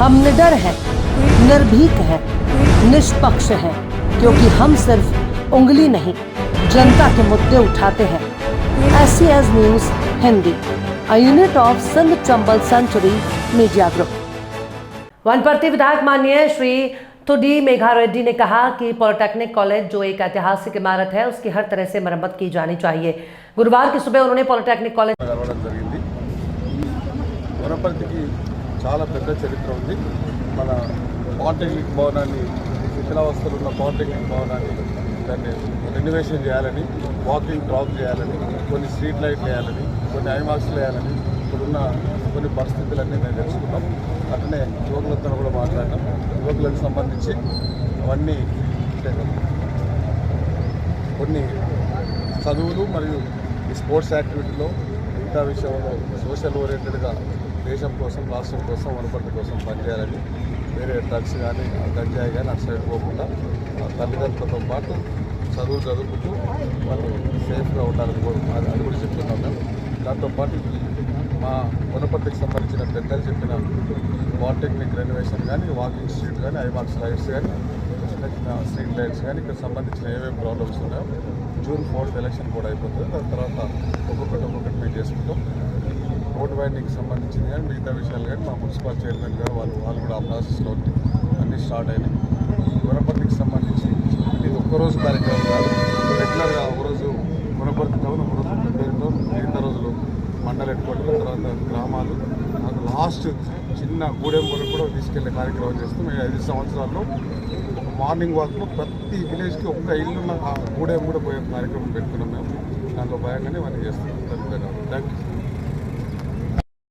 हम निडर हैं, निर्भीक हैं, निष्पक्ष हैं, क्योंकि हम सिर्फ उंगली नहीं जनता के मुद्दे उठाते हैं। SCS news Hindi, a unit of Sindh Chambal century media group. Wanaparthy विधायक माननीय श्री तुडी मेघा रेड्डी ने कहा कि पॉलिटेक्निक कॉलेज जो एक ऐतिहासिक इमारत है उसकी हर तरह से मरम्मत की जानी चाहिए। गुरुवार की सुबह उन्होंने पॉलिटेक्निक कॉलेज వనపర్తికి చాలా పెద్ద చరిత్ర ఉంది. మన పాలిటెక్నిక్ భవనాన్ని శిథిలావస్థలో ఉన్న పాలిటెక్నిక్ భవనాన్ని దాన్ని రెనోవేషన్ చేయాలని, వాకింగ్ ట్రాక్ చేయాలని, కొన్ని స్ట్రీట్ లైట్లు వేయాలని, కొన్ని ఐమాక్స్లు వేయాలని ఇప్పుడున్న కొన్ని పరిస్థితులన్నీ మేము తెలుసుకున్నాం. అట్లనే యువకులతో కూడా మాట్లాడినాం. యువకులకు సంబంధించి అవన్నీ కొన్ని చదువులు మరియు ఈ స్పోర్ట్స్ యాక్టివిటీలో మిగతా విషయంలో సోషల్ ఓరియంటెడ్గా దేశం కోసం, రాష్ట్రం కోసం, వనపర్తి కోసం పనిచేయాలని, వేరే డ్రగ్స్ కానీ గంజాయి కానీ అటు సైడ్ పోకుండా తల్లిదండ్రులతో పాటు చదువుకుంటూ వాళ్ళు సేఫ్గా ఉండాలని అది కూడా చెప్తున్నాం మేము. దాంతోపాటు మా వనపర్తికి సంబంధించిన పెద్దలు చెప్పిన పాలిటెక్నిక్ రెనోవేషన్ కానీ, వాకింగ్ స్ట్రీట్ కానీ, ఐమాక్స్ లైట్స్ కానీ, చిన్న చిన్న స్ట్రీట్ లైట్స్ కానీ ఇక్కడ సంబంధించిన ఏమేమి ప్రాబ్లమ్స్ ఉన్నాయో జూన్ 4th ఎలక్షన్ కూడా అయిపోతుంది. దాని తర్వాత ఒక్కొక్కటి మేము చేసుకుంటాం. రోడ్ వైండింగ్కి సంబంధించింది కానీ మిగతా విషయాలు కానీ మా మున్సిపల్ చైర్మన్ గారు వాళ్ళు కూడా ఆ ప్రాసెస్లో అన్నీ స్టార్ట్ అయినాయి. ఈ వనపర్తికి సంబంధించి ఇది ఒక్కరోజు కార్యక్రమం కాదు. రెగ్యులర్గా ఒకరోజు వనపర్తి టౌన్, ఒకరోజు పెద్దరితో, మిగతా రోజులు మండల హెడ్ క్వార్టర్, తర్వాత గ్రామాలు, నాకు లాస్ట్ చిన్న గూడెం వరకు కూడా తీసుకెళ్లే కార్యక్రమం చేస్తాం. 5 సంవత్సరాల్లో ఒక మార్నింగ్ వాక్లో ప్రతి విలేజ్కి ఒక్క ఇల్లున్న గూడెం కూడా పోయే కార్యక్రమం పెట్టుకున్నాం మేము. దాంట్లో భయంగానే ఇవన్నీ చేస్తున్నాం. Thank you.